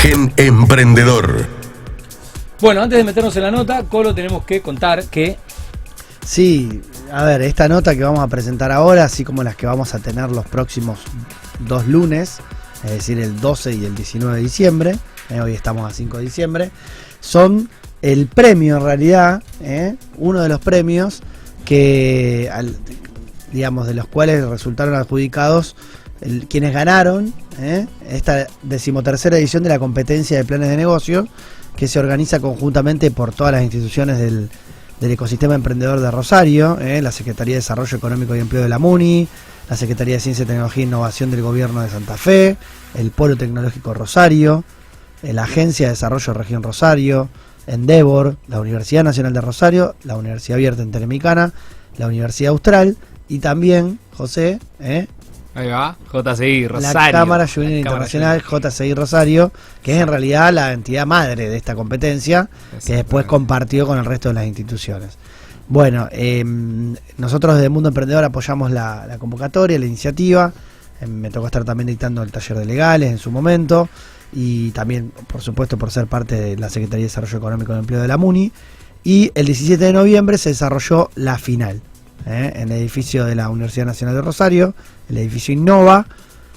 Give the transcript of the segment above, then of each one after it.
Gen Emprendedor. Bueno, antes de meternos en la nota, Colo, tenemos que contar que... Sí, a ver, esta nota que vamos a presentar ahora, así como las que vamos a tener los próximos 2 lunes, es decir, el 12 y el 19 de diciembre, hoy estamos a 5 de diciembre, son el premio en realidad, uno de los premios que, digamos, de los cuales resultaron adjudicados quienes ganaron esta 13ª edición de la competencia de planes de negocio, que se organiza conjuntamente por todas las instituciones del ecosistema emprendedor de Rosario, la Secretaría de Desarrollo Económico y Empleo de la MUNI, la Secretaría de Ciencia, Tecnología e Innovación del Gobierno de Santa Fe, el Polo Tecnológico Rosario, la Agencia de Desarrollo Región Rosario, Endeavor, la Universidad Nacional de Rosario, la Universidad Abierta Interamericana, la Universidad Austral y también, José, ahí va, JCI Rosario. La Cámara Juvenil Internacional, JCI Rosario, que es en realidad la entidad madre de esta competencia, que después compartió con el resto de las instituciones. Bueno, nosotros desde Mundo Emprendedor apoyamos la convocatoria, la iniciativa. Me tocó estar también dictando el taller de legales en su momento, y también, por supuesto, por ser parte de la Secretaría de Desarrollo Económico y Empleo de la MUNI. Y el 17 de noviembre se desarrolló la final, en el edificio de la Universidad Nacional de Rosario, el edificio Innova.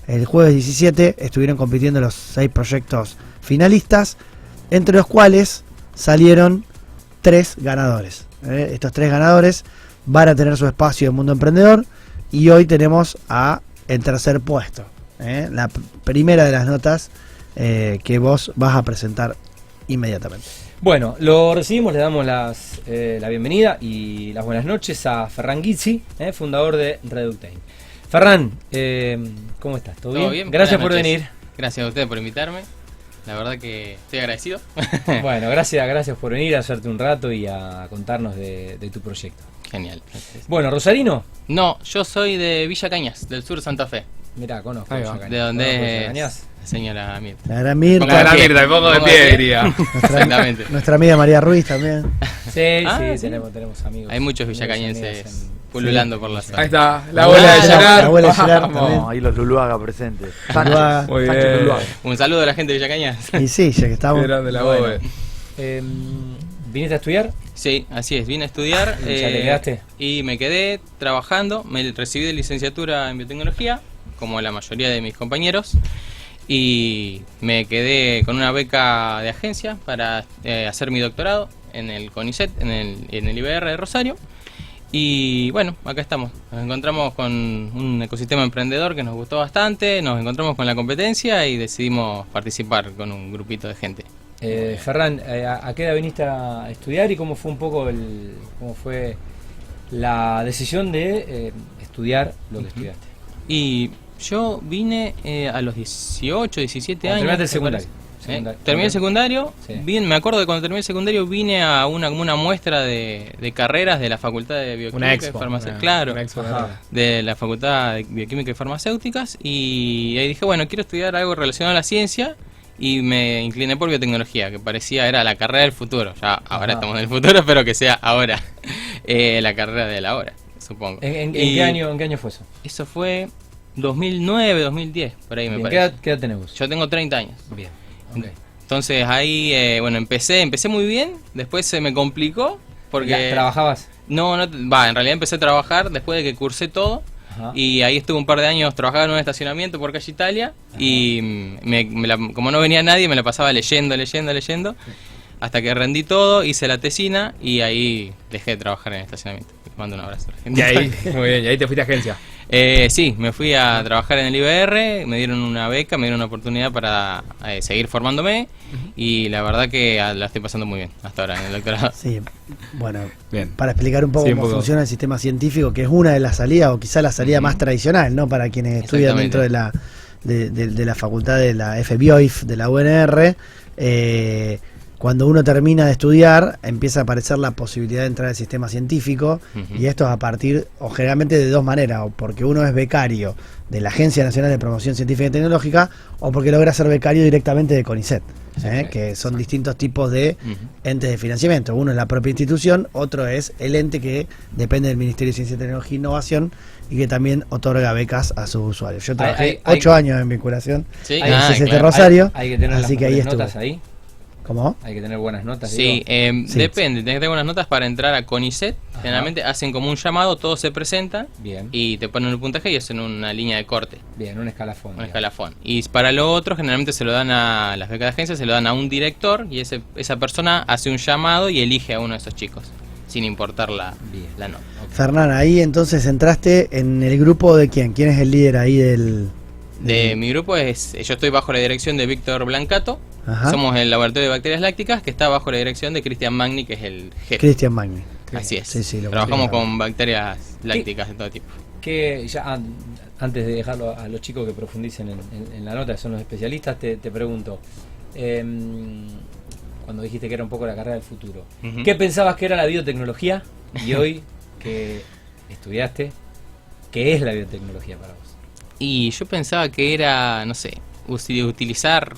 El jueves 17 estuvieron compitiendo los 6 proyectos finalistas, entre los cuales salieron 3 ganadores. Estos 3 ganadores van a tener su espacio en Mundo Emprendedor, y hoy tenemos el tercer puesto, la primera de las notas que vos vas a presentar inmediatamente. Bueno, lo recibimos, le damos la bienvenida y las buenas noches a Ferran Guizzi, fundador de Reductain. Ferran, ¿cómo estás? ¿Todo bien? Gracias por venir. Gracias a ustedes por invitarme. La verdad que estoy agradecido. Bueno, gracias por venir a hacerte un rato y a contarnos de tu proyecto. Genial. Bueno, ¿rosarino? No, yo soy de Villa Cañas, del sur de Santa Fe. Mirá, conozco Villa Cañas. De donde es la señora Mirta. La gran Mirta. La gran Mirta, pongo de pie, diría. Exactamente. Nuestra amiga María Ruiz también. Sí, tenemos amigos. Hay muchos villacañenses pululando por la zona. Ahí está, la abuela de Gerard. La abuela de Gerard también. Ahí los Luluaga presentes. Luluaga. Muy bien. Un saludo a la gente de Villa Cañas. Y sí, ya que estamos. Qué grande la Bueno. abuela. ¿Viniste a estudiar? Sí, así es, vine a estudiar. ¿Ya te quedaste? Y me quedé trabajando. Me recibí de licenciatura en biotecnología, como la mayoría de mis compañeros. Y me quedé con una beca de agencia para hacer mi doctorado en el CONICET, en el IBR de Rosario. Y bueno, acá estamos. Nos encontramos con un ecosistema emprendedor que nos gustó bastante, nos encontramos con la competencia y decidimos participar con un grupito de gente. Ferran, ¿a qué edad viniste a estudiar y cómo fue un poco cómo fue la decisión de estudiar lo que estudiaste? Y yo vine a los 18, 17 años. ¿Terminaste el secundario? Terminé el secundario. Sí. Bien, me acuerdo que cuando terminé el secundario vine a una muestra de carreras de la Facultad de Bioquímica Una expo. y Farmacéutica. Claro, Una expo. de la Facultad de Bioquímica y Farmacéuticas. Y ahí dije, bueno, quiero estudiar algo relacionado a la ciencia. Y me incliné por biotecnología, que parecía era la carrera del futuro. Ya ahora estamos en el futuro, espero que sea ahora la carrera de la hora, supongo. ¿En qué año fue eso? Eso fue 2009, 2010, por ahí me Bien, parece. ¿Qué edad tenés vos? Yo tengo 30 años. Bien, ok. Entonces ahí, bueno, empecé muy bien, después se me complicó porque... ¿Trabajabas? No, en realidad empecé a trabajar después de que cursé todo. Ajá. Y ahí estuve un par de años trabajando en un estacionamiento por calle Italia. Ajá. Y como no venía nadie, me la pasaba leyendo, hasta que rendí todo, hice la tesina y ahí dejé de trabajar en el estacionamiento. Les mando un abrazo a la gente. Y ahí, muy bien, y ahí te fuiste a agencia. Sí, me fui a trabajar en el IBR, me dieron una beca, me dieron una oportunidad para seguir formándome y la verdad que la estoy pasando muy bien hasta ahora en el doctorado. Sí, bueno, bien. Para explicar un poco cómo funciona el sistema científico, que es una de las salidas, o quizá la salida más tradicional, ¿no? Para quienes estudian dentro de la facultad de la FBioif, de la UNR, cuando uno termina de estudiar, empieza a aparecer la posibilidad de entrar al sistema científico, y esto es a partir, o generalmente de 2 maneras, o porque uno es becario de la Agencia Nacional de Promoción Científica y Tecnológica, o porque logra ser becario directamente de CONICET. que son distintos tipos de entes de financiamiento. Uno es la propia institución, otro es el ente que depende del Ministerio de Ciencia, Tecnología e Innovación y que también otorga becas a sus usuarios. Yo trabajé 8 años en vinculación en CCT Rosario, hay que tener así que ahí estuve. notas ahí. ¿Cómo? Hay que tener buenas notas. Sí, digo. depende, tenés que tener buenas notas para entrar a CONICET. Generalmente hacen como un llamado, todos se presentan Bien. y te ponen un puntaje y hacen una línea de corte. Bien, un escalafón. Un digamos. escalafón. Y para lo otro, generalmente se lo dan a las becas de agencia, se lo dan a un director y esa persona hace un llamado y elige a uno de esos chicos, sin importar la nota. Fernán, ahí entonces entraste en el grupo de quién. ¿Quién es el líder ahí del...? De mi grupo yo estoy bajo la dirección de Víctor Blancato. Ajá. Somos el laboratorio de bacterias lácticas que está bajo la dirección de Cristian Magni, que es el jefe. Cristian Magni. Así es. Sí, lo Trabajamos conozco. con bacterias lácticas de todo tipo. Que ya antes de dejarlo a los chicos que profundicen en la nota, que son los especialistas, te pregunto, cuando dijiste que era un poco la carrera del futuro, Ujú. ¿qué pensabas que era la biotecnología? Y hoy que estudiaste, ¿qué es la biotecnología para vos? Y yo pensaba que era, no sé, utilizar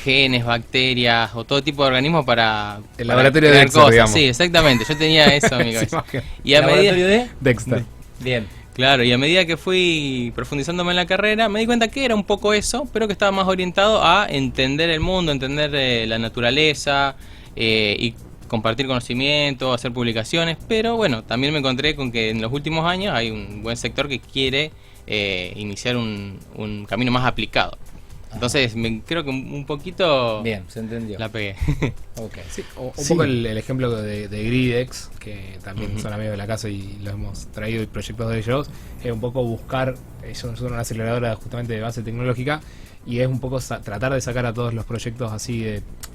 genes, bacterias o todo tipo de organismos para El laboratorio de crear Dexter, cosas. digamos. Sí, exactamente. Yo tenía eso en mi Sí, cabeza. más que- Y a ¿Laboratorio medida, de? Dexter. Bien. claro, y a medida que fui profundizándome en la carrera, me di cuenta que era un poco eso, pero que estaba más orientado a entender el mundo, entender la naturaleza y compartir conocimiento, hacer publicaciones. Pero bueno, también me encontré con que en los últimos años hay un buen sector que quiere iniciar un camino más aplicado. Entonces creo que un poquito Bien, se entendió. la pegué. Ok. Sí, un Sí. poco el ejemplo de Gridex, que también Ujú. son amigos de la casa y los hemos traído y proyectos de ellos, es un poco buscar, son una aceleradora justamente de base tecnológica, y es un poco tratar de sacar a todos los proyectos así,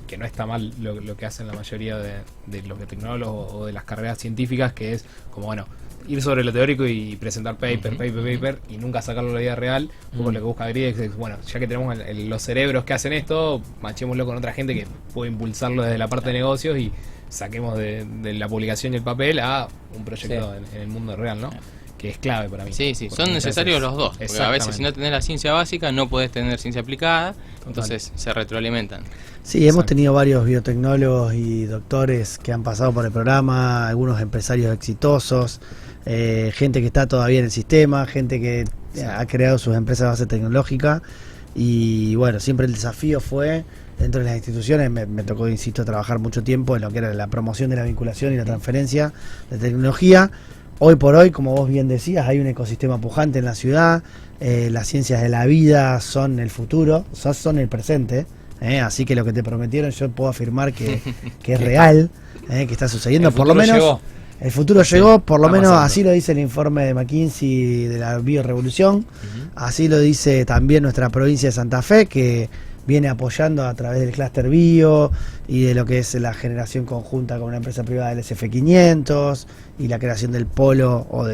que no está mal lo que hacen la mayoría de los tecnólogos o de las carreras científicas, que es como, bueno, ir sobre lo teórico y presentar paper, y nunca sacarlo a la vida real. Un poco lo que busca Gridex es, bueno, ya que tenemos los cerebros que hacen esto, machémoslo con otra gente que puede impulsarlo desde la parte de negocios y saquemos de la publicación y el papel a un proyecto en el mundo real, ¿no? Que es clave para mí. Sí, Porque son muchas necesarios veces- los dos. Porque a veces si no tenés la ciencia básica no podés tener ciencia aplicada, entonces se retroalimentan. Sí, hemos Exacto. tenido varios biotecnólogos y doctores que han pasado por el programa, algunos empresarios exitosos, gente que está todavía en el sistema, gente que ha creado sus empresas de base tecnológica y bueno, siempre el desafío fue dentro de las instituciones, me tocó, insisto, trabajar mucho tiempo en lo que era la promoción de la vinculación y la transferencia de tecnología. Hoy por hoy, como vos bien decías, hay un ecosistema pujante en la ciudad, las ciencias de la vida son el futuro, son el presente. Así que lo que te prometieron yo puedo afirmar que es real, que está sucediendo. El Por lo futuro menos llegó. el futuro llegó, por lo está menos pasando. así lo dice el informe de McKinsey de la biorevolución, así lo dice también nuestra provincia de Santa Fe, que viene apoyando a través del clúster bio y de lo que es la generación conjunta con una empresa privada del SF500 y la creación del polo o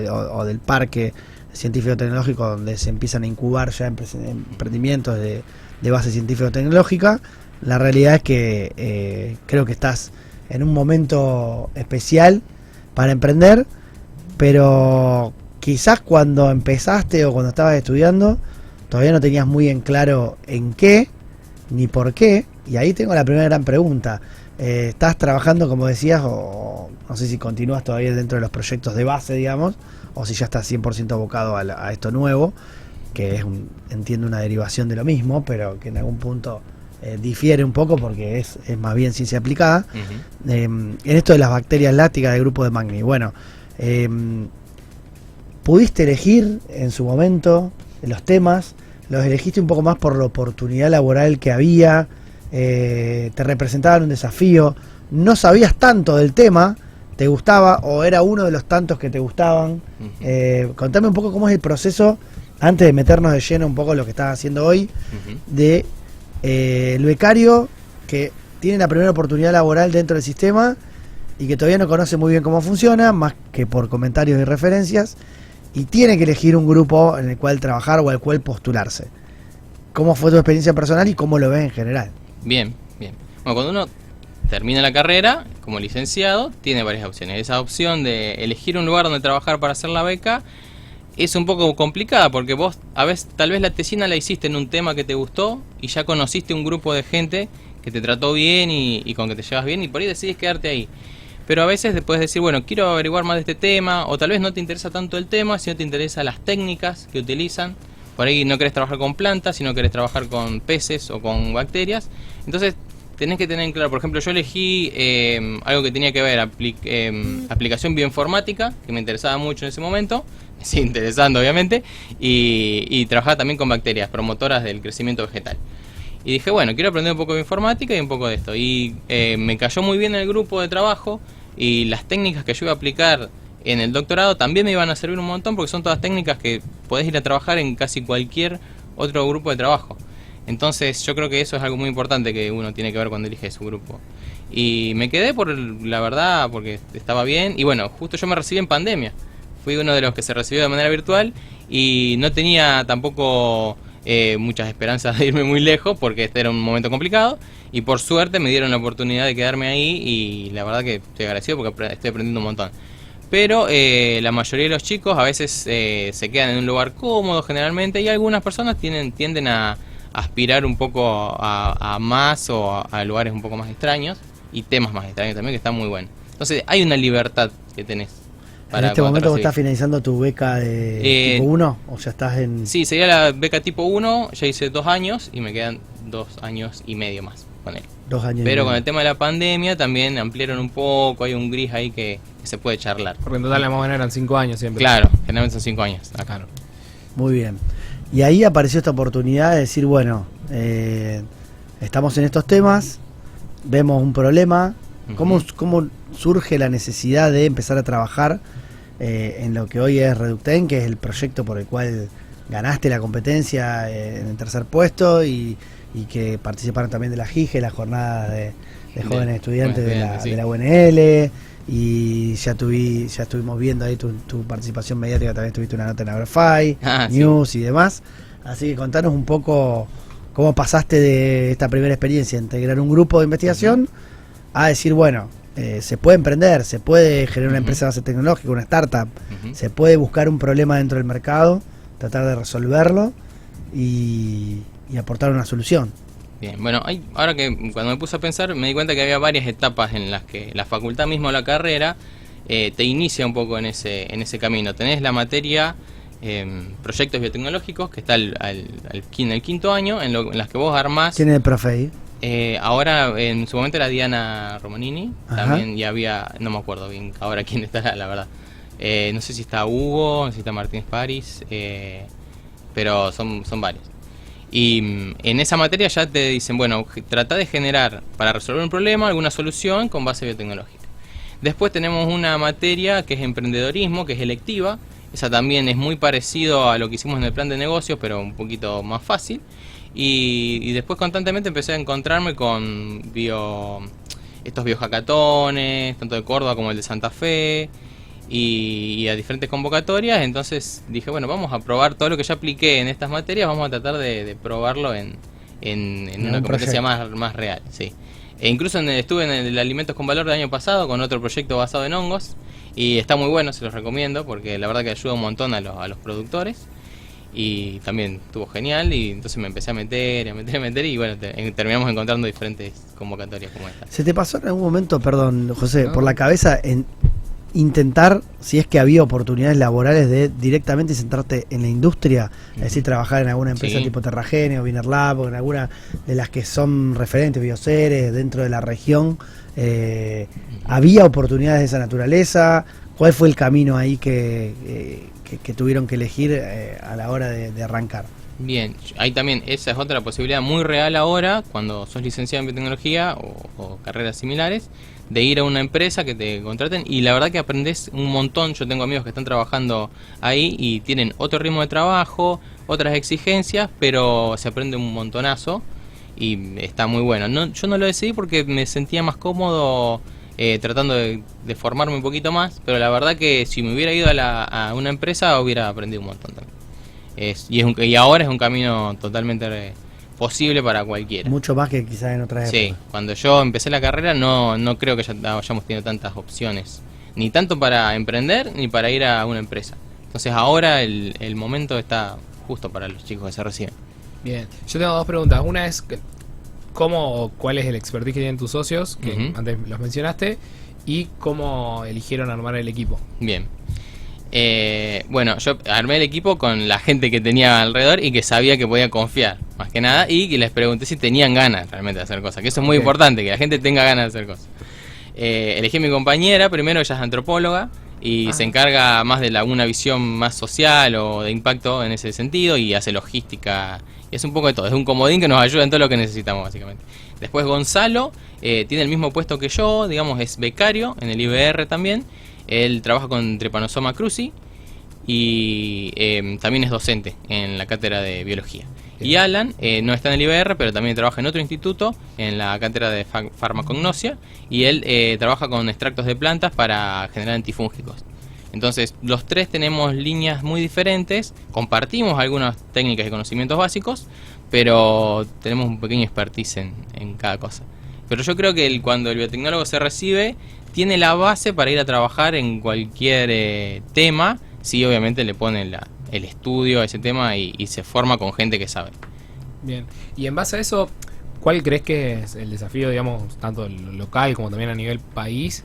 del parque científico-tecnológico donde se empiezan a incubar ya emprendimientos de base científico-tecnológica. La realidad es que creo que estás en un momento especial para emprender, pero quizás cuando empezaste o cuando estabas estudiando todavía no tenías muy en claro en qué ni por qué, y ahí tengo la primera gran pregunta. ¿Estás trabajando, como decías, o no sé si continúas todavía dentro de los proyectos de base, digamos, o si ya estás 100% abocado a esto nuevo, que es, entiendo, una derivación de lo mismo, pero que en algún punto difiere un poco porque es más bien ciencia aplicada? En esto de las bacterias lácticas del grupo de Magni, bueno, ¿pudiste elegir en su momento los temas? ¿Los elegiste un poco más por la oportunidad laboral que había? ¿Te representaban un desafío? ¿No sabías tanto del tema? ¿Te gustaba o era uno de los tantos que te gustaban? Contame un poco cómo es el proceso, antes de meternos de lleno un poco en lo que estás haciendo hoy, de el becario que tiene la primera oportunidad laboral dentro del sistema y que todavía no conoce muy bien cómo funciona, más que por comentarios y referencias, y tiene que elegir un grupo en el cual trabajar o al cual postularse. ¿Cómo fue tu experiencia personal y cómo lo ves en general? Bien. Bueno, cuando uno termina la carrera como licenciado, tiene varias opciones. Esa opción de elegir un lugar donde trabajar para hacer la beca es un poco complicada porque vos tal vez la tesina la hiciste en un tema que te gustó y ya conociste un grupo de gente que te trató bien y con que te llevas bien, y por ahí decides quedarte ahí. Pero a veces te puedes decir, bueno, quiero averiguar más de este tema, o tal vez no te interesa tanto el tema, sino te interesan las técnicas que utilizan. Por ahí no querés trabajar con plantas, sino querés trabajar con peces o con bacterias. Entonces tenés que tener en claro, por ejemplo, yo elegí algo que tenía que ver, aplicación bioinformática, que me interesaba mucho en ese momento, me sigue interesando obviamente, y trabajaba también con bacterias promotoras del crecimiento vegetal. Y dije, bueno, quiero aprender un poco de informática y un poco de esto. Y me cayó muy bien el grupo de trabajo, y las técnicas que yo iba a aplicar en el doctorado también me iban a servir un montón, porque son todas técnicas que podés ir a trabajar en casi cualquier otro grupo de trabajo. Entonces yo creo que eso es algo muy importante que uno tiene que ver cuando elige su grupo. Y me quedé por la verdad, porque estaba bien. Y bueno, justo yo me recibí en pandemia. Fui uno de los que se recibió de manera virtual y no tenía tampoco muchas esperanzas de irme muy lejos, porque este era un momento complicado. Y por suerte me dieron la oportunidad de quedarme ahí, y la verdad que estoy agradecido porque estoy aprendiendo un montón. Pero la mayoría de los chicos a veces se quedan en un lugar cómodo generalmente, y algunas personas tienden a aspirar un poco a más, o a lugares un poco más extraños y temas más extraños también, que están muy buenos. Entonces hay una libertad que tenés. En este momento vos estás finalizando tu beca de tipo 1, o ya estás en... Sí, sería la beca tipo 1, ya hice 2 años y me quedan 2 años y medio más con él. 2 años. Pero con el tema de la pandemia también ampliaron un poco, hay un gris ahí que se puede charlar. Porque en total la más o menos eran 5 años siempre. Claro, generalmente son 5 años acá. Claro. Muy bien. Y ahí apareció esta oportunidad de decir, bueno, estamos en estos temas, vemos un problema. ¿Cómo surge la necesidad de empezar a trabajar en lo que hoy es Reductain, que es el proyecto por el cual ganaste la competencia en el 3er puesto, y que participaron también de la JIGE, la jornada de jóvenes estudiantes de la UNL, y ya estuvimos viendo ahí tu participación mediática, también tuviste una nota en Agrofy, News y demás. Así que contanos un poco cómo pasaste de esta primera experiencia, integrar un grupo de investigación, a decir, bueno, se puede emprender, se puede generar una empresa de base tecnológica, una startup, se puede buscar un problema dentro del mercado, tratar de resolverlo y aportar una solución. Bien, bueno, ahora que cuando me puse a pensar me di cuenta que había varias etapas en las que la facultad misma, la carrera, te inicia un poco en ese camino. Tenés la materia proyectos biotecnológicos, que está en el 5.º año, en las que vos armás... ¿Quién es el profe ahí? Ahora, en su momento era Diana Romanini. Ajá. También, y había, no me acuerdo bien ahora quién está, la verdad. No sé si está Hugo, no sé si está Martínez París, pero son varios. Y en esa materia ya te dicen, bueno, trata de generar, para resolver un problema, alguna solución con base biotecnológica. Después tenemos una materia que es emprendedorismo, que es electiva. Esa también es muy parecido a lo que hicimos en el plan de negocios, pero un poquito más fácil. Y después constantemente empecé a encontrarme con estos biohackatones, tanto de Córdoba como el de Santa Fe, y a diferentes convocatorias. Entonces dije, bueno, vamos a probar todo lo que ya apliqué en estas materias, vamos a tratar de probarlo en una competencia más real, sí. E incluso estuve en el Alimentos con Valor del año pasado con otro proyecto basado en hongos, y está muy bueno, se los recomiendo, porque la verdad que ayuda un montón a los productores, y también estuvo genial, y entonces me empecé a meter, y bueno, terminamos encontrando diferentes convocatorias como esta. ¿Se te pasó en algún momento, perdón, José, por la cabeza en intentar, si es que había oportunidades laborales, de directamente centrarte en la industria, es decir, trabajar en alguna empresa tipo Terragene o Vinerlab, o en alguna de las que son referentes, Bioceres, dentro de la región? ¿Había oportunidades de esa naturaleza? ¿Cuál fue el camino ahí que tuvieron que elegir a la hora de arrancar? Bien, ahí también esa es otra posibilidad muy real ahora, cuando sos licenciado en biotecnología o carreras similares, de ir a una empresa que te contraten, y la verdad que aprendés un montón. Yo tengo amigos que están trabajando ahí y tienen otro ritmo de trabajo, otras exigencias, pero se aprende un montonazo y está muy bueno. Yo no lo decidí porque me sentía más cómodo tratando de formarme un poquito más, pero la verdad que si me hubiera ido a una empresa hubiera aprendido un montón también. Y ahora es un camino totalmente posible para cualquiera. Mucho más que quizás en otras épocas. Sí, cuando yo empecé la carrera no creo que ya hayamos tenido tantas opciones, ni tanto para emprender ni para ir a una empresa. Entonces ahora el momento está justo para los chicos que se reciben. Bien, yo tengo dos preguntas. Una es, ¿Cuál es el expertise que tienen tus socios, que antes los mencionaste, y cómo eligieron armar el equipo? Bien. Bueno, yo armé el equipo con la gente que tenía alrededor y que sabía que podía confiar, más que nada, y que les pregunté si tenían ganas realmente de hacer cosas, que eso es muy importante, que la gente tenga ganas de hacer cosas. Elegí a mi compañera, primero ella es antropóloga y se encarga más de una visión más social o de impacto en ese sentido, y hace logística y es un poco de todo, es un comodín que nos ayuda en todo lo que necesitamos básicamente. Después Gonzalo tiene el mismo puesto que yo, digamos, es becario en el IBR también. Él trabaja con Trypanosoma cruzi y también es docente en la cátedra de biología. Y Alan no está en el IBR, pero también trabaja en otro instituto, en la cátedra de farmacognosia, y él trabaja con extractos de plantas para generar antifúngicos. Entonces, los tres tenemos líneas muy diferentes, compartimos algunas técnicas y conocimientos básicos, pero tenemos un pequeño expertise en cada cosa. Pero yo creo que cuando el biotecnólogo se recibe, tiene la base para ir a trabajar en cualquier tema, si obviamente le ponen el estudio a ese tema y se forma con gente que sabe. Bien, y en base a eso, ¿cuál crees que es el desafío, digamos, tanto local como también a nivel país,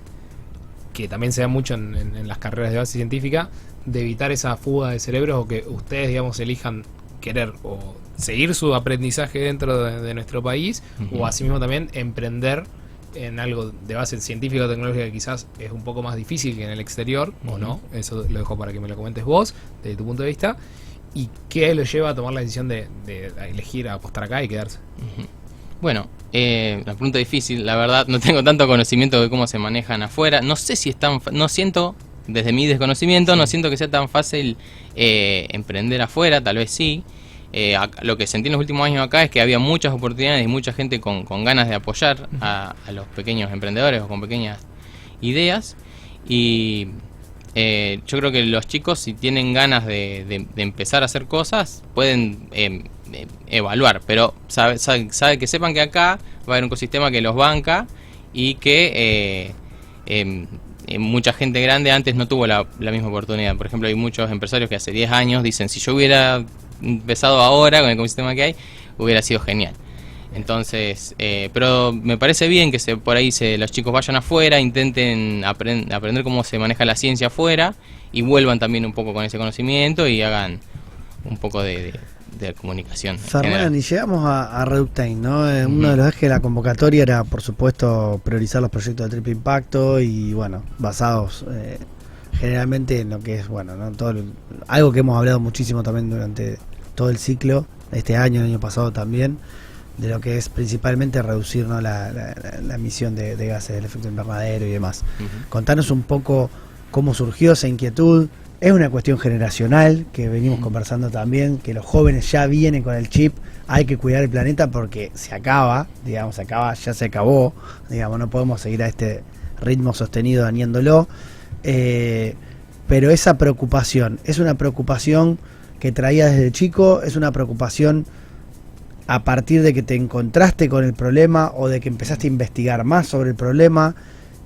que también se da mucho en las carreras de base científica, de evitar esa fuga de cerebros, o que ustedes, digamos, elijan querer o seguir su aprendizaje dentro de nuestro país, o asimismo también emprender en algo de base científica o tecnológica que quizás es un poco más difícil que en el exterior, o no? Eso lo dejo para que me lo comentes vos, desde tu punto de vista. ¿Y qué lo lleva a tomar la decisión de elegir apostar acá y quedarse? Bueno, la pregunta difícil, la verdad, no tengo tanto conocimiento de cómo se manejan afuera. No sé si es tan... No siento, desde mi desconocimiento, no siento que sea tan fácil emprender afuera, tal vez sí. Lo que sentí en los últimos años acá es que había muchas oportunidades y mucha gente con ganas de apoyar a los pequeños emprendedores o con pequeñas ideas. Y yo creo que los chicos, si tienen ganas de empezar a hacer cosas, pueden evaluar, pero sabe que sepan que acá va a haber un ecosistema que los banca y que mucha gente grande antes no tuvo la misma oportunidad. Por ejemplo, hay muchos empresarios que hace 10 años dicen, si yo hubiera empezado ahora con el ecosistema que hay, hubiera sido genial. Entonces, pero me parece bien que por ahí los chicos vayan afuera, intenten aprender cómo se maneja la ciencia afuera y vuelvan también un poco con ese conocimiento y hagan un poco de comunicación. Fernán, y llegamos a Reductain, ¿no? Uno de los ejes de la convocatoria era, por supuesto, priorizar los proyectos de triple impacto y, bueno, basados generalmente en lo que es, bueno, ¿no? Algo que hemos hablado muchísimo también durante todo el ciclo, este año, el año pasado también, de lo que es principalmente reducir, ¿no? la emisión de gases del efecto invernadero y demás. Contanos un poco cómo surgió esa inquietud. Es una cuestión generacional que venimos conversando también, que los jóvenes ya vienen con el chip, hay que cuidar el planeta porque se acaba, digamos, ya se acabó, digamos, no podemos seguir a este ritmo sostenido dañándolo. Pero esa preocupación, ¿es una preocupación que traía desde chico? ¿Es una preocupación a partir de que te encontraste con el problema o de que empezaste a investigar más sobre el problema?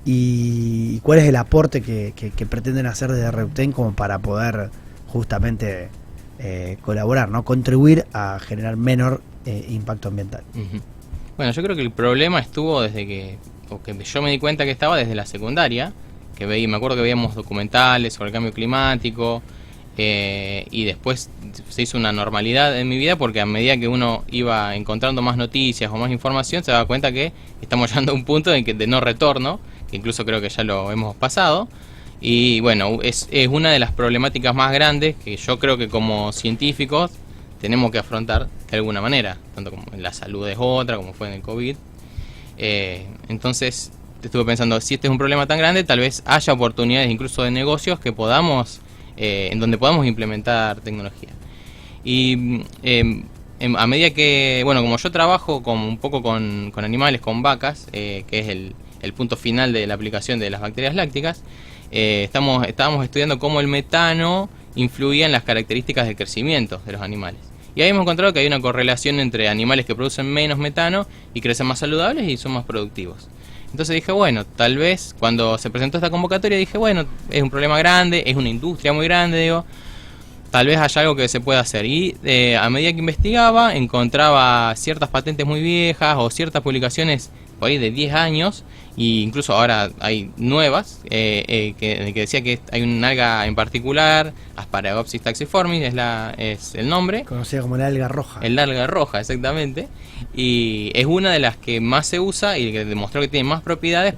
¿Y cuál es el aporte que pretenden hacer desde Reductain como para poder justamente colaborar, ¿no? Contribuir a generar menor impacto ambiental? Bueno, yo creo que el problema estuvo desde que yo me di cuenta que estaba desde la secundaria, me acuerdo que veíamos documentales sobre el cambio climático, y después se hizo una normalidad en mi vida porque a medida que uno iba encontrando más noticias o más información se daba cuenta que estamos llegando a un punto de no retorno, que incluso creo que ya lo hemos pasado, y bueno, es una de las problemáticas más grandes que yo creo que como científicos tenemos que afrontar de alguna manera, tanto como en la salud es otra, como fue en el COVID. Entonces estuve pensando, si este es un problema tan grande, tal vez haya oportunidades incluso de negocios que podamos, en donde podamos implementar tecnología. Y a medida que, bueno, como yo trabajo un poco con animales, con vacas, que es el punto final de la aplicación de las bacterias lácticas, estábamos estudiando cómo el metano influía en las características de crecimiento de los animales. Y ahí hemos encontrado que hay una correlación entre animales que producen menos metano y crecen más saludables y son más productivos. Entonces dije, bueno, tal vez cuando se presentó esta convocatoria dije, bueno, es un problema grande, es una industria muy grande, digo, tal vez haya algo que se pueda hacer. Y a medida que investigaba, encontraba ciertas patentes muy viejas o ciertas publicaciones por ahí de 10 años, e incluso ahora hay nuevas, que decía que hay un alga en particular, Asparagopsis taxiformis es el nombre. Conocida como la alga roja. El alga roja, exactamente. Y es una de las que más se usa y que demostró que tiene más propiedades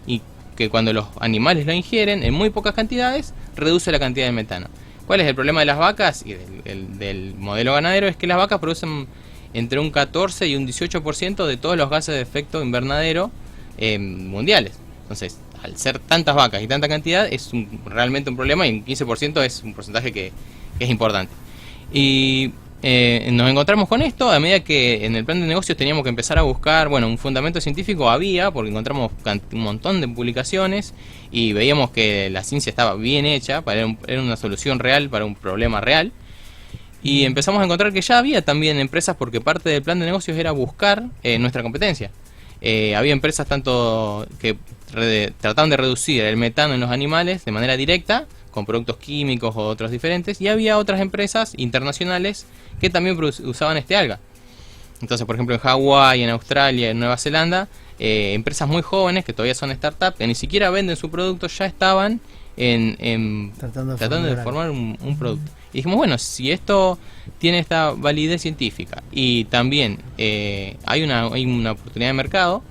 y que cuando los animales lo ingieren en muy pocas cantidades, reduce la cantidad de metano. ¿Cuál es el problema de las vacas y del modelo ganadero? Es que las vacas producen entre un 14 y un 18% de todos los gases de efecto invernadero mundiales. Entonces, al ser tantas vacas y tanta cantidad, es realmente un problema, y un 15% es un porcentaje que es importante. Y nos encontramos con esto a medida que en el plan de negocios teníamos que empezar a buscar, un fundamento científico había, porque encontramos un montón de publicaciones y veíamos que la ciencia estaba bien hecha, era una solución real para un problema real. Y empezamos a encontrar que ya había también empresas, porque parte del plan de negocios era buscar nuestra competencia. Había empresas tanto que trataban de reducir el metano en los animales de manera directa, con productos químicos o otros diferentes, y había otras empresas internacionales que también usaban este alga. Entonces, por ejemplo, en Hawái, en Australia, en Nueva Zelanda, empresas muy jóvenes que todavía son startups, que ni siquiera venden su producto, ya estaban tratando de formar un producto. Y dijimos, bueno, si esto tiene esta validez científica y también hay una oportunidad de mercado,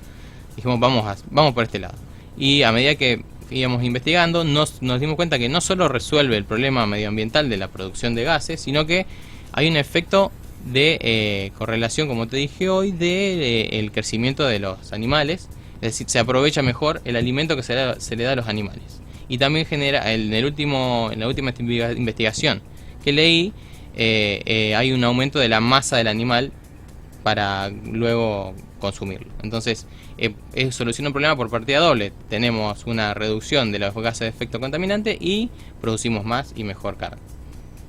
dijimos, vamos por este lado. Y a medida que íbamos investigando, nos dimos cuenta que no solo resuelve el problema medioambiental de la producción de gases, sino que hay un efecto de correlación, como te dije hoy, el crecimiento de los animales. Es decir, se aprovecha mejor el alimento que se le da a los animales. Y también genera, en la última investigación que leí, hay un aumento de la masa del animal para luego consumirlo. Entonces, soluciona un problema por partida doble. Tenemos una reducción de los gases de efecto contaminante y producimos más y mejor carne.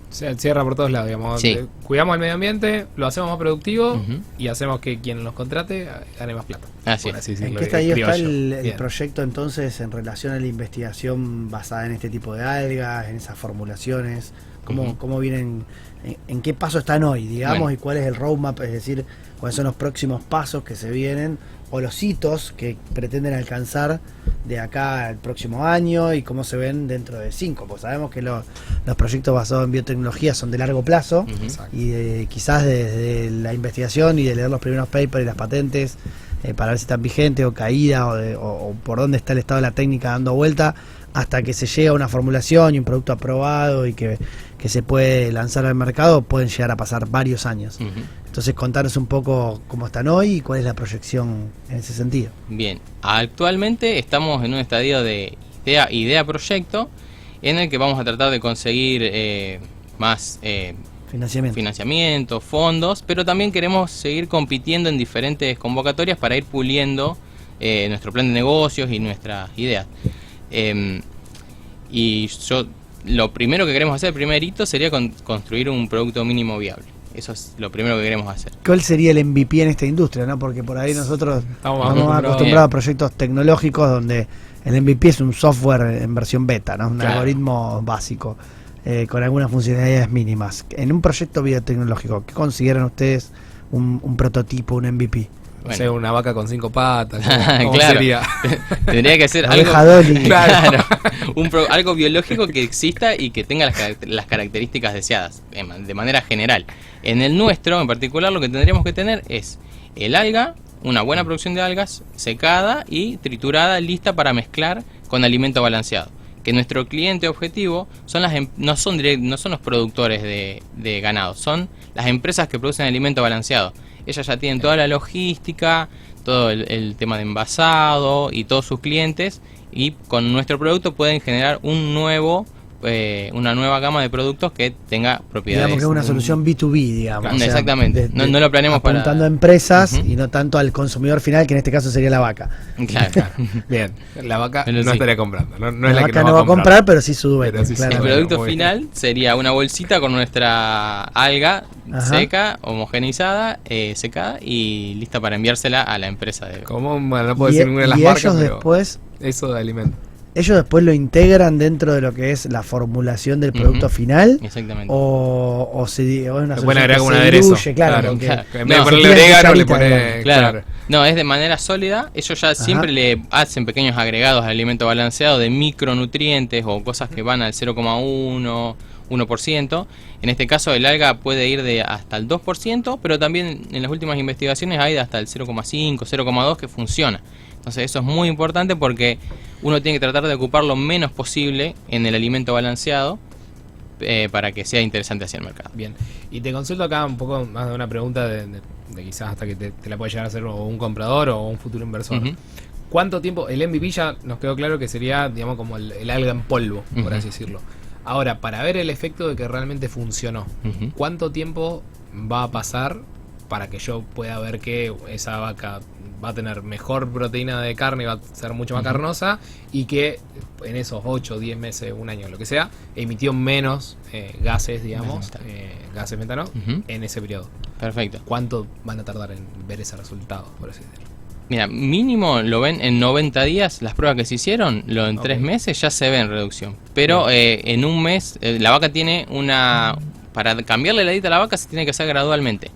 O sea, cierra por todos lados, digamos. Sí. Cuidamos el medio ambiente, lo hacemos más productivo y hacemos que quien nos contrate gane más plata. Así es. ¿En qué estadio está el proyecto entonces en relación a la investigación basada en este tipo de algas, en esas formulaciones? ¿Cómo vienen? ¿En qué paso están hoy, digamos? ¿Y cuál es el roadmap? Es decir, ¿cuáles son los próximos pasos que se vienen o los hitos que pretenden alcanzar de acá al próximo año y cómo se ven dentro de 5? Pues sabemos que los proyectos basados en biotecnología son de largo plazo y quizás desde la investigación y de leer los primeros papers y las patentes para ver si están vigentes o caídas o por dónde está el estado de la técnica dando vuelta, hasta que se llega a una formulación y un producto aprobado y que se puede lanzar al mercado, pueden llegar a pasar varios años. Entonces, contanos un poco cómo están hoy y cuál es la proyección en ese sentido. Bien, actualmente estamos en un estadio de idea-proyecto, en el que vamos a tratar de conseguir más financiamiento, fondos, pero también queremos seguir compitiendo en diferentes convocatorias para ir puliendo nuestro plan de negocios y nuestras ideas. Y lo primero que queremos hacer, el primer hito, sería construir un producto mínimo viable. Eso es lo primero que queremos hacer. ¿Cuál sería el MVP en esta industria, no? Porque por ahí nosotros estamos acostumbrados a proyectos tecnológicos donde el MVP es un software en versión beta, ¿no? Un algoritmo básico con algunas funcionalidades mínimas. En un proyecto biotecnológico, ¿qué consideran ustedes un prototipo, un MVP? O sea, una vaca con 5 patas. ¿Cómo claro. sería? Tendría que ser algo, algo biológico que exista y que tenga las características deseadas, de manera general. En el nuestro, en particular, lo que tendríamos que tener es el alga, una buena producción de algas, secada y triturada, lista para mezclar con alimento balanceado. Que nuestro cliente objetivo no son los productores de ganado, son las empresas que producen alimento balanceado. Ellas ya tienen toda la logística, todo el tema de envasado y todos sus clientes, y con nuestro producto pueden generar una nueva gama de productos que tenga propiedades. Digamos que es una solución B2B, digamos. Claro, exactamente. No lo planeamos apuntando a empresas y no tanto al consumidor final, que en este caso sería la vaca. Claro. Bien, la vaca no estaría comprando. No la es vaca no va a comprar, pero sí su dueño. El producto final sería una bolsita con nuestra alga seca, homogeneizada, secada y lista para enviársela a la empresa. No puedo decir ninguna de las marcas, ellos pero después, eso de alimento. ellos después lo integran dentro de lo que es la formulación del producto final. Exactamente. O es una Le solución pueden agregar que un se aderezo. diluye, claro. porque En vez de No, ponerle se tiran orégano, le cucharitas, pone. Claro. No, es de manera sólida. Ellos ya siempre le hacen pequeños agregados al alimento balanceado de micronutrientes o cosas que van al 0,1, 1%. En este caso el alga puede ir de hasta el 2%, pero también en las últimas investigaciones hay de hasta el 0,5, 0,2 que funciona. Entonces eso es muy importante porque uno tiene que tratar de ocupar lo menos posible en el alimento balanceado para que sea interesante hacia el mercado. Bien, y te consulto acá un poco más de una pregunta de quizás hasta que te la puede llegar a hacer o un comprador o un futuro inversor. ¿Cuánto tiempo? El MVP ya nos quedó claro que sería, digamos, como el alga en polvo, por así decirlo. Ahora, para ver el efecto de que realmente funcionó, ¿cuánto tiempo va a pasar para que yo pueda ver que esa vaca va a tener mejor proteína de carne, va a ser mucho más carnosa y que en esos 8, 10 meses, un año, lo que sea, emitió menos gases, digamos, gases metano en ese periodo? Perfecto. ¿Cuánto van a tardar en ver ese resultado, por así decirlo? Mira, mínimo lo ven en 90 días, las pruebas que se hicieron, en 3 meses ya se ve en reducción. Pero en un mes, la vaca tiene para cambiarle la dieta a la vaca se tiene que hacer gradualmente.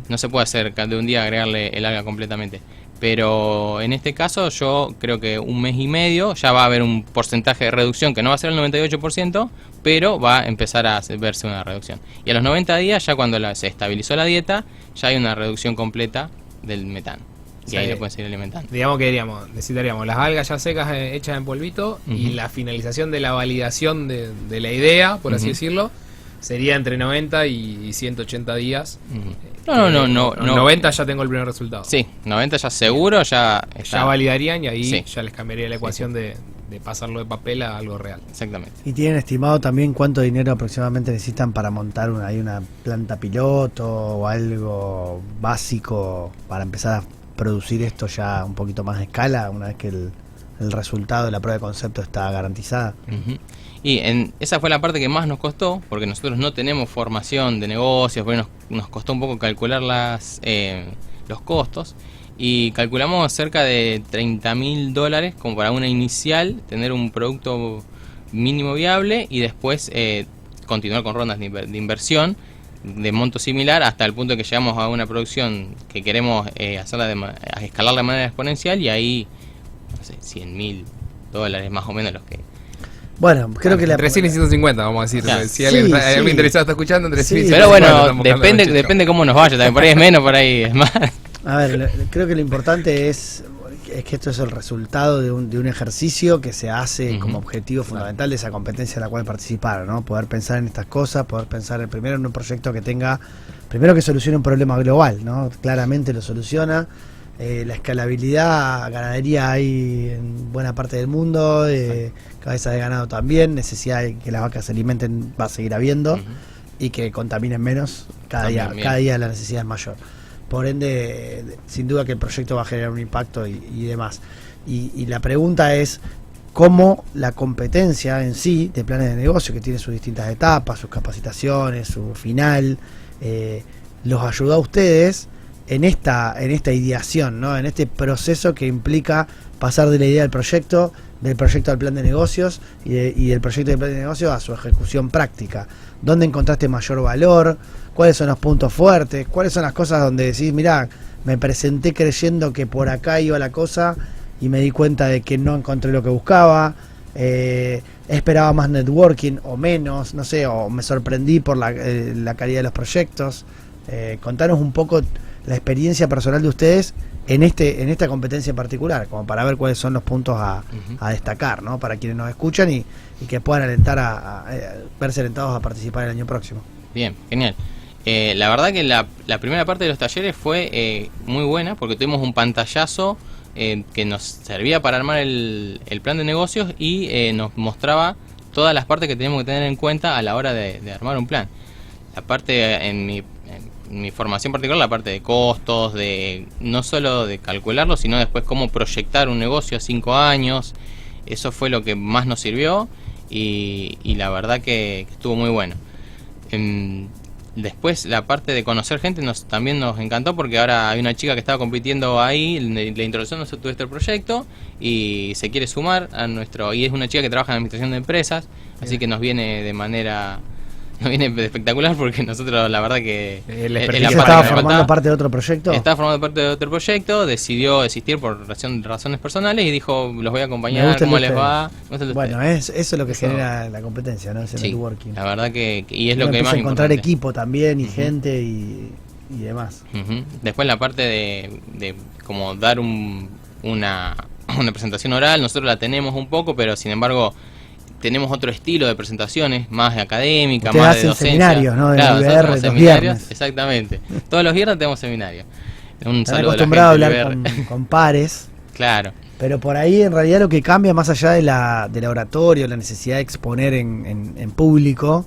No se puede hacer de un día agregarle el alga completamente. Pero en este caso yo creo que un mes y medio ya va a haber un porcentaje de reducción que no va a ser el 98%, pero va a empezar a verse una reducción. Y a los 90 días, ya cuando se estabilizó la dieta, ya hay una reducción completa del metano. Y ahí lo pueden seguir alimentando. Digamos que necesitaríamos las algas ya secas hechas en polvito y la finalización de la validación de la idea, por así decirlo, sería entre 90 y 180 días. No. 90 ya tengo el primer resultado. Sí, 90 ya seguro, ya validarían y ahí ya les cambiaría la ecuación de pasarlo de papel a algo real. Exactamente. ¿Y tienen estimado también cuánto dinero aproximadamente necesitan para montar una planta piloto o algo básico para empezar a producir esto ya un poquito más a escala, una vez que el resultado de la prueba de concepto está garantizada? Y esa fue la parte que más nos costó, porque nosotros no tenemos formación de negocios, porque nos costó un poco calcular los costos, y calculamos cerca de $30.000 como para una inicial, tener un producto mínimo viable y después continuar con rondas de inversión de monto similar hasta el punto que llegamos a una producción que queremos escalar de manera exponencial, y ahí, no sé, $100.000 más o menos los que... Bueno, creo que entre 100 y 150, vamos a decir. Claro. Si alguien interesado está escuchando, entre 100 y 150. Pero bueno, depende cómo nos vaya, también por ahí es menos, por ahí es más. A ver, creo que lo importante es que esto es el resultado de un ejercicio que se hace como objetivo fundamental de esa competencia en la cual participaron, ¿no? Poder pensar en estas cosas, poder pensar primero en un proyecto que primero que solucione un problema global, ¿no? Claramente lo soluciona. La escalabilidad, ganadería hay en buena parte del mundo, cabeza de ganado también, necesidad de que las vacas se alimenten va a seguir habiendo y que contaminen menos, cada día la necesidad es mayor. Por ende, sin duda que el proyecto va a generar un impacto y demás. Y la pregunta es cómo la competencia en sí de planes de negocio, que tiene sus distintas etapas, sus capacitaciones, su final, los ayudó a ustedes en esta ideación, ¿no? En este proceso que implica pasar de la idea del proyecto al plan de negocios y del proyecto del plan de negocios a su ejecución práctica. ¿Dónde encontraste mayor valor? ¿Cuáles son los puntos fuertes? ¿Cuáles son las cosas donde decís, mirá, me presenté creyendo que por acá iba la cosa y me di cuenta de que no encontré lo que buscaba? Esperaba más networking o menos, no sé, o me sorprendí por la calidad de los proyectos. Contanos un poco la experiencia personal de ustedes en esta competencia en particular, como para ver cuáles son los puntos a destacar, ¿no? Para quienes nos escuchan y que puedan alentar a verse alentados a participar el año próximo. Bien, genial. La verdad que la primera parte de los talleres fue muy buena, porque tuvimos un pantallazo que nos servía para armar el plan de negocios y nos mostraba todas las partes que tenemos que tener en cuenta a la hora de armar un plan. La parte en mi formación particular, la parte de costos, de no solo de calcularlo, sino después cómo proyectar un negocio a 5 años, eso fue lo que más nos sirvió y la verdad que estuvo muy bueno. después la parte de conocer gente también nos encantó, porque ahora hay una chica que estaba compitiendo ahí, la introducción de todo este proyecto, y se quiere sumar a nuestro, y es una chica que trabaja en administración de empresas, así que nos viene espectacular, porque nosotros la verdad que estaba formando parte de otro proyecto. Estaba formando parte de otro proyecto, decidió desistir por razones personales y dijo, los voy a acompañar, cómo les va. Bueno, eso es lo que genera la competencia, ¿no? Ese networking. La verdad que y es lo que más importante. Encontrar equipo también y gente y demás. Después la parte de como dar una presentación oral, nosotros la tenemos un poco, pero sin embargo tenemos otro estilo de presentaciones, más académica, ustedes más de docencia. Seminarios, ¿no? De claro, IBR, los seminarios, viernes. Exactamente. Todos los viernes tenemos seminarios. Están acostumbrados a hablar con pares. Claro. Pero por ahí en realidad lo que cambia, más allá de la oratorio, la necesidad de exponer en público,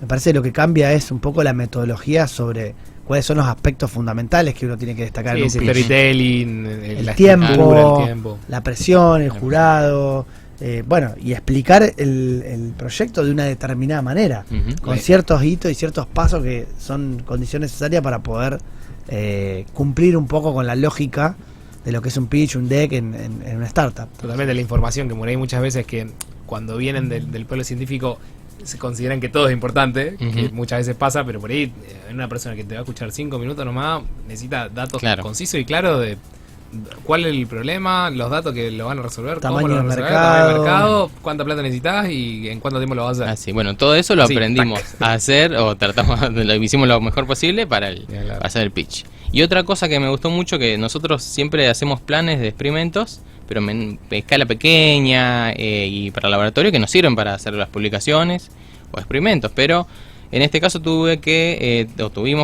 me parece que lo que cambia es un poco la metodología sobre cuáles son los aspectos fundamentales que uno tiene que destacar en un pitch. Storytelling, el tiempo, la presión, el jurado, bueno, y explicar el proyecto de una determinada manera, con ciertos hitos y ciertos pasos que son condiciones necesarias para poder cumplir un poco con la lógica de lo que es un pitch, un deck en una startup. Totalmente, la información que por ahí muchas veces que cuando vienen del pueblo científico se consideran que todo es importante, que muchas veces pasa, pero por ahí una persona que te va a escuchar 5 minutos nomás necesita datos concisos y claros de cuál es el problema, los datos que lo van a resolver, tamaño cómo lo van a del resolver, tamaño del mercado, cuánta plata necesitas y en cuánto tiempo lo vas a hacer. Así, bueno, todo eso lo aprendimos a hacer, o lo hicimos lo mejor posible para hacer el pitch. Y otra cosa que me gustó mucho, que nosotros siempre hacemos planes de experimentos, pero en escala pequeña y para laboratorio, que nos sirven para hacer las publicaciones o experimentos, pero en este caso tuvimos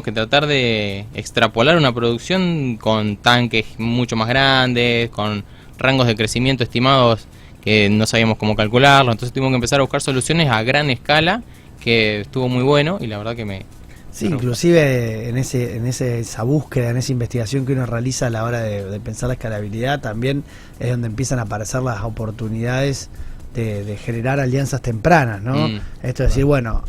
que tratar de extrapolar una producción con tanques mucho más grandes, con rangos de crecimiento estimados que no sabíamos cómo calcularlo, entonces tuvimos que empezar a buscar soluciones a gran escala, que estuvo muy bueno y la verdad que Sí, inclusive en esa búsqueda, en esa investigación que uno realiza a la hora de pensar la escalabilidad, también es donde empiezan a aparecer las oportunidades de generar alianzas tempranas, ¿no? Esto es decir, bueno,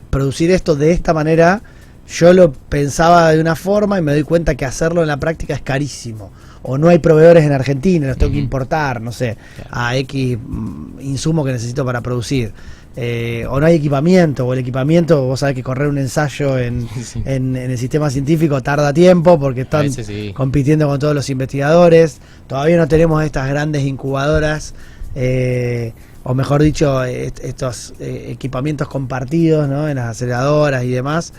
producir esto de esta manera, yo lo pensaba de una forma y me doy cuenta que hacerlo en la práctica es carísimo. O no hay proveedores en Argentina, los tengo que importar, no sé, a X insumo que necesito para producir. O no hay equipamiento, o el equipamiento, vos sabés que correr un ensayo en el sistema científico tarda tiempo porque están compitiendo con todos los investigadores. Todavía no tenemos estas grandes incubadoras, o mejor dicho, estos equipamientos compartidos, ¿no? En las aceleradoras y demás.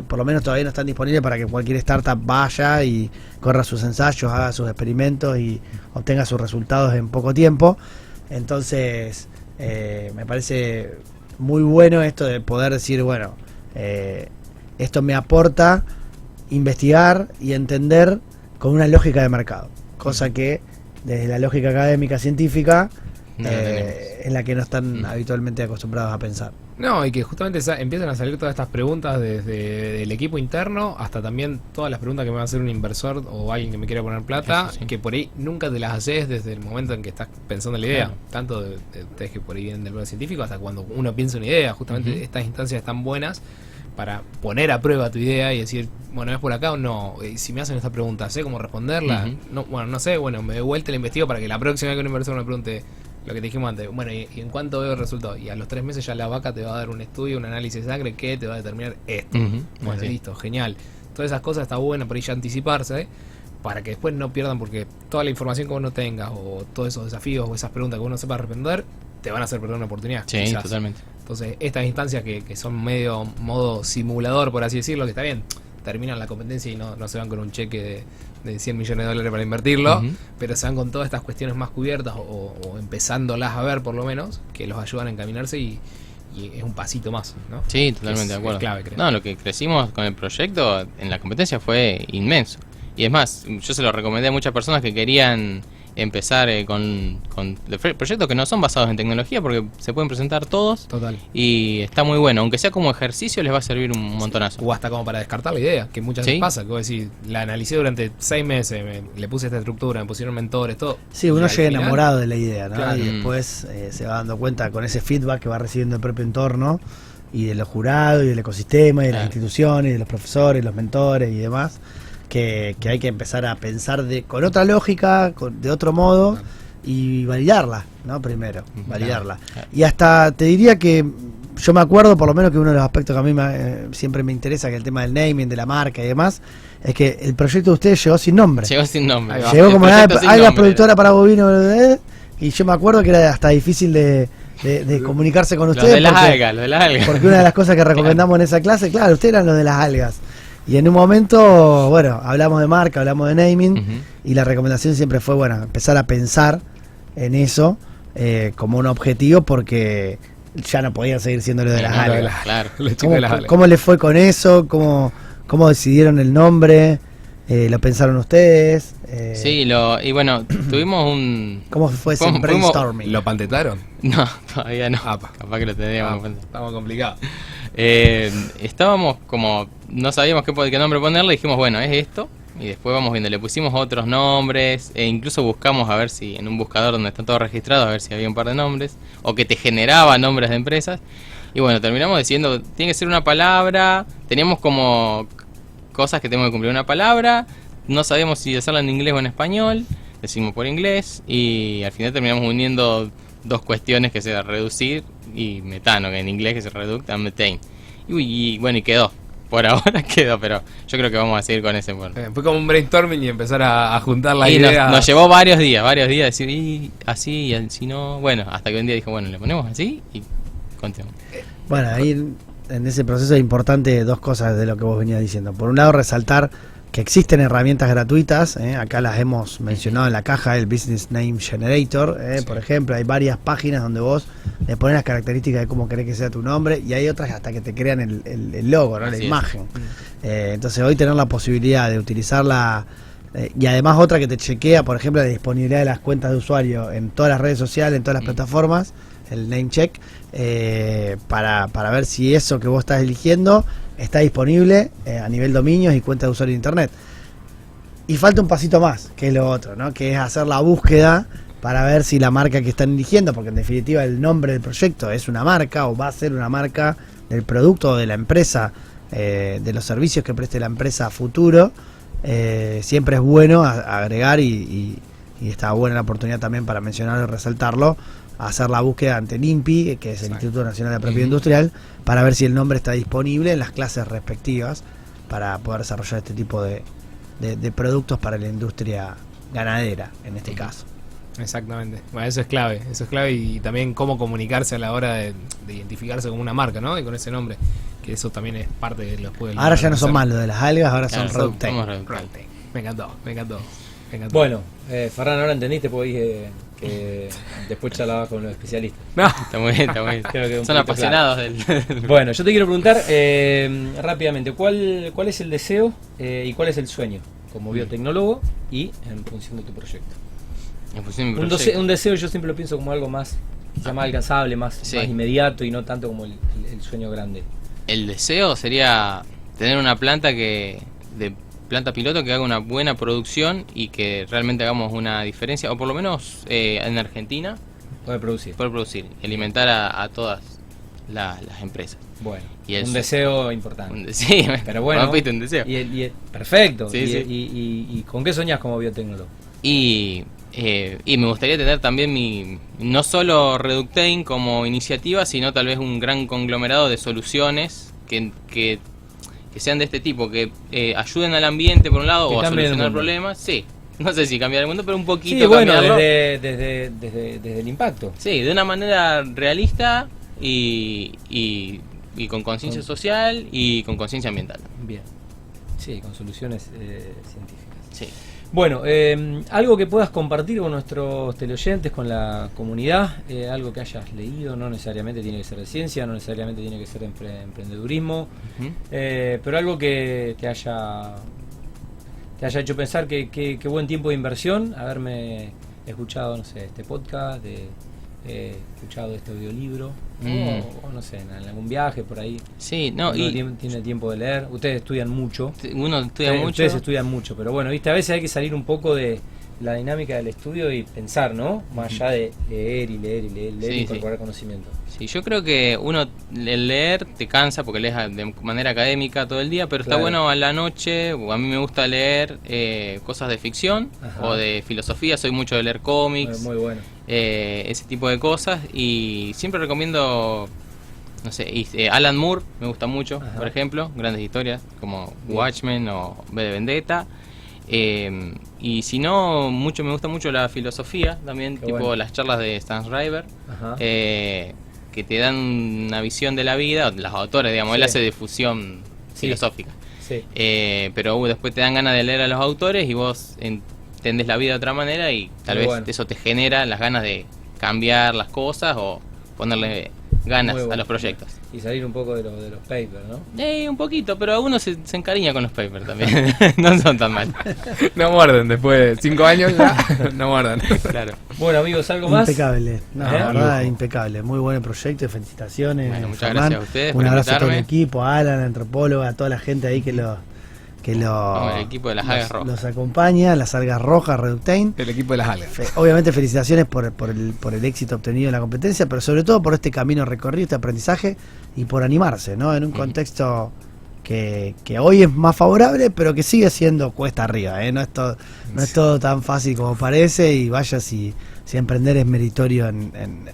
Por lo menos todavía no están disponibles para que cualquier startup vaya y corra sus ensayos, haga sus experimentos y obtenga sus resultados en poco tiempo. Entonces me parece muy bueno esto de poder decir, bueno, esto me aporta investigar y entender con una lógica de mercado, cosa que desde la lógica académica científica es la que no están habitualmente acostumbrados a pensar. No, y que justamente empiezan a salir todas estas preguntas desde el equipo interno hasta también todas las preguntas que me va a hacer un inversor o alguien que me quiera poner plata, que por ahí nunca te las haces desde el momento en que estás pensando en la idea, tanto de ustedes que por ahí vienen del mundo científico hasta cuando uno piensa una idea. Justamente estas instancias están buenas para poner a prueba tu idea y decir, bueno, ¿es por acá o no? Si me hacen esta pregunta, ¿sé cómo responderla? No, bueno, no sé, bueno, me doy vuelta y la investigo para que la próxima vez que un inversor me pregunte lo que te dijimos antes, bueno, ¿y en cuánto veo el resultado? Y a los 3 meses ya la vaca te va a dar un estudio, un análisis de sangre que te va a determinar esto. Bueno, listo, genial. Todas esas cosas está bueno por ahí ya anticiparse, para que después no pierdan, porque toda la información que uno tenga o todos esos desafíos o esas preguntas que uno sepa responder te van a hacer perder una oportunidad. Sí, quizás. Totalmente. Entonces, estas instancias que son medio modo simulador, por así decirlo, que está bien, terminan la competencia y no se van con un cheque de $100 millones para invertirlo, pero se van con todas estas cuestiones más cubiertas o empezándolas a ver por lo menos, que los ayudan a encaminarse y es un pasito más, ¿no? Sí, totalmente de acuerdo. Es clave, creo. No, lo que crecimos con el proyecto en la competencia fue inmenso. Y es más, yo se lo recomendé a muchas personas que querían empezar con proyectos que no son basados en tecnología, porque se pueden presentar todos. Total. Y está muy bueno, aunque sea como ejercicio les va a servir un montonazo. O hasta como para descartar la idea, que muchas veces pasa, que vos decís, la analicé durante 6 meses, le puse esta estructura, me pusieron mentores, todo. Sí, uno llega enamorado de la idea, ¿no? Claro. Y después se va dando cuenta con ese feedback que va recibiendo el propio entorno, y de los jurados y del ecosistema y de las instituciones y de los profesores, los mentores y demás, que hay que empezar a pensar con otra lógica, de otro modo, y validarla, ¿no? Primero, validarla. Y hasta te diría que yo me acuerdo, por lo menos, que uno de los aspectos que a mí siempre me interesa, que el tema del naming, de la marca y demás, es que el proyecto de ustedes llegó sin nombre. Llegó sin nombre. Llegó como algas productora para bovinos, y yo me acuerdo que era hasta difícil de comunicarse con ustedes. Lo de las algas. Porque una de las cosas que recomendamos en esa clase, claro, ustedes eran los de las algas. Y en un momento, bueno, hablamos de marca, hablamos de naming, y la recomendación siempre fue, bueno, empezar a pensar en eso como un objetivo, porque ya no podían seguir siendo lo de las algas. Claro. ¿Cómo les fue con eso? ¿Cómo decidieron el nombre? ¿Lo pensaron ustedes? Sí, y bueno, tuvimos un... ¿Cómo fue ese brainstorming? ¿Lo patentaron? No, todavía no. Capaz que lo tendríamos. Estamos complicados. Estábamos como... No sabíamos qué nombre ponerle, dijimos, bueno, es esto. Y después vamos viendo, le pusimos otros nombres, e incluso buscamos a ver si en un buscador donde está todo registrado, a ver si había un par de nombres, o que te generaba nombres de empresas. Y bueno, terminamos diciendo, tiene que ser una palabra, teníamos como cosas que tenemos que cumplir una palabra, no sabíamos si hacerla en inglés o en español, decimos por inglés, y al final terminamos uniendo dos cuestiones, que sea reducir y metano, que en inglés que se reducta methane. Y bueno, y quedó. Por ahora quedó, pero yo creo que vamos a seguir con ese. Fue como un brainstorming y empezar a juntar las y ideas. Nos llevó varios días decir, y así, y así no. Bueno, hasta que un día dijo, bueno, le ponemos así y continuamos. Bueno, ahí en ese proceso es importante dos cosas de lo que vos venías diciendo. Por un lado, resaltar que existen herramientas gratuitas, acá las hemos mencionado en la caja, el Business Name Generator, sí. Por ejemplo, hay varias páginas donde vos le pones las características de cómo querés que sea tu nombre, y hay otras hasta que te crean el logo, ¿no? La imagen. Entonces hoy tener la posibilidad de utilizarla, y además otra que te chequea, por ejemplo, la disponibilidad de las cuentas de usuario en todas las redes sociales, en todas las plataformas, el name check, para ver si eso que vos estás eligiendo está disponible a nivel dominios y cuentas de usuario de internet. Y falta un pasito más, que es lo otro, ¿no? Que es hacer la búsqueda para ver si la marca que están eligiendo, porque en definitiva el nombre del proyecto es una marca o va a ser una marca del producto o de la empresa, de los servicios que preste la empresa a futuro, siempre es bueno agregar y está buena la oportunidad también para mencionarlo y resaltarlo, hacer la búsqueda ante el INPI, que es el Instituto Nacional de Propiedad Industrial, para ver si el nombre está disponible en las clases respectivas para poder desarrollar este tipo de productos para la industria ganadera, en este caso. Exactamente. Bueno, eso es clave y también cómo comunicarse a la hora de identificarse como una marca, ¿no? Y con ese nombre, que eso también es parte de los juegos. Ahora ya no son más lo de las algas, ahora son RedUpTech. Me encantó. Bueno, Ferran, ahora entendiste, porque dije que después charlabas con los especialistas. No, está muy bien. Creo que son apasionados del... Bueno, yo te quiero preguntar rápidamente, ¿cuál es el deseo y cuál es el sueño como biotecnólogo y en función de tu proyecto? En función de mi proyecto. Un deseo yo siempre lo pienso como algo más, quizá más alcanzable, más inmediato, y no tanto como el sueño grande. El deseo sería tener una planta planta piloto que haga una buena producción y que realmente hagamos una diferencia, o por lo menos en Argentina poder producir, alimentar a todas las empresas. Bueno, y un deseo importante. Sí, pero bueno, un deseo. Perfecto. Sí, y ¿con qué soñás como biotecnólogo? Y me gustaría tener también no solo RedUpTech como iniciativa, sino tal vez un gran conglomerado de soluciones que sean de este tipo, que ayuden al ambiente por un lado, o a solucionar problemas. Sí, no sé si cambiar el mundo, pero un poquito. Sí, bueno, desde el impacto. Sí, de una manera realista y con conciencia social y con conciencia ambiental. Bien. Sí, con soluciones científicas. Sí. Bueno, algo que puedas compartir con nuestros teleoyentes, con la comunidad, algo que hayas leído, no necesariamente tiene que ser de ciencia, no necesariamente tiene que ser de emprendedurismo, pero algo que te haya hecho pensar que buen tiempo de inversión, haberme escuchado, no sé, este podcast, escuchado este audiolibro, o no sé, en algún viaje por ahí. Sí, no, tiene tiempo de leer. Ustedes estudian mucho. Ustedes estudian mucho, pero bueno, viste, a veces hay que salir un poco de la dinámica del estudio y pensar, ¿no? Más allá de leer y leer y leer, leer y incorporar conocimiento. Sí, yo creo que el leer te cansa porque lees de manera académica todo el día, pero está bueno a la noche, o a mí me gusta leer cosas de ficción o de filosofía, soy mucho de leer cómics, muy bueno. Ese tipo de cosas, y siempre recomiendo, no sé, Alan Moore me gusta mucho, por ejemplo, grandes historias como Watchmen o V de Vendetta. Y si no, me gusta mucho la filosofía también, las charlas de Stan Schreiber, que te dan una visión de la vida, los autores, digamos, él hace difusión filosófica, pero después te dan ganas de leer a los autores y vos entendés la vida de otra manera y tal vez eso te genera las ganas de cambiar las cosas o ponerle ganas a los proyectos. Y salir un poco de los papers, ¿no? Un poquito, pero uno se encariña con los papers también. No son tan mal. No muerden después de 5 años, ya no muerdan. Claro. Bueno, amigos, ¿algo más? Impecable. No, la verdad, impecable. Muy buen proyecto, felicitaciones. Bueno, muchas gracias a ustedes. Un abrazo a todo el equipo, a Alan, antropóloga, a toda la gente ahí que el equipo de las algas rojas. Los acompaña, las algas rojas, Reductain. El equipo de las algas. Obviamente felicitaciones por el éxito obtenido en la competencia, pero sobre todo por este camino recorrido, este aprendizaje y por animarse, ¿no? En un contexto que hoy es más favorable, pero que sigue siendo cuesta arriba, ¿eh? No es todo tan fácil como parece, y vaya si emprender es meritorio en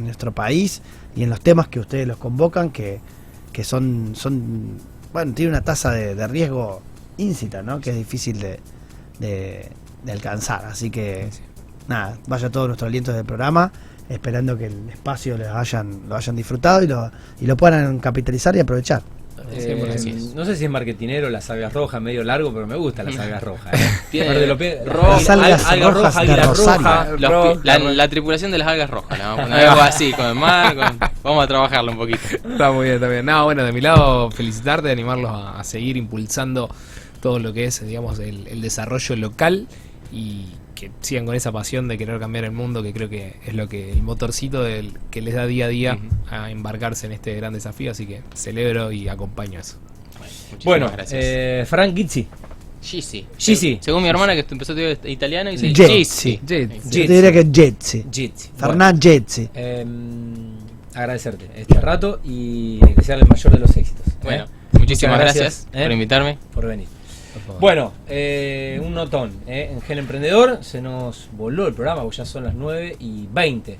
nuestro país y en los temas que ustedes los convocan, que son bueno, tiene una tasa de riesgo íncita, ¿no? Que es difícil de alcanzar. Así que, nada, vaya todo nuestro aliento del programa, esperando que el espacio lo hayan disfrutado y lo puedan capitalizar y aprovechar. No sé si es marketinero las algas rojas, medio largo, pero me gustan las algas rojas. Las algas rojas de Rosario. La tripulación de las algas rojas, ¿no? Algo así, con el mar, vamos a trabajarlo un poquito. Está muy bien, está bien. No, bueno, de mi lado, felicitarte, animarlos a seguir impulsando todo lo que es, digamos, el desarrollo local, y que sigan con esa pasión de querer cambiar el mundo, que creo que es el motorcito que les da día a día a embarcarse en este gran desafío. Así que celebro y acompaño eso. Bueno, gracias. Frank Gizzi. Gizzi. Según mi hermana, que empezó a estudiar italiano, dice Gizzi. Yo te diría que Gizzi. Fernán Gizzi. Agradecerte este rato y desearle el mayor de los éxitos. Bueno, muchísimas gracias por invitarme. Por venir. Bueno, un notón. En Gen Emprendedor se nos voló el programa, porque ya son las 9:20.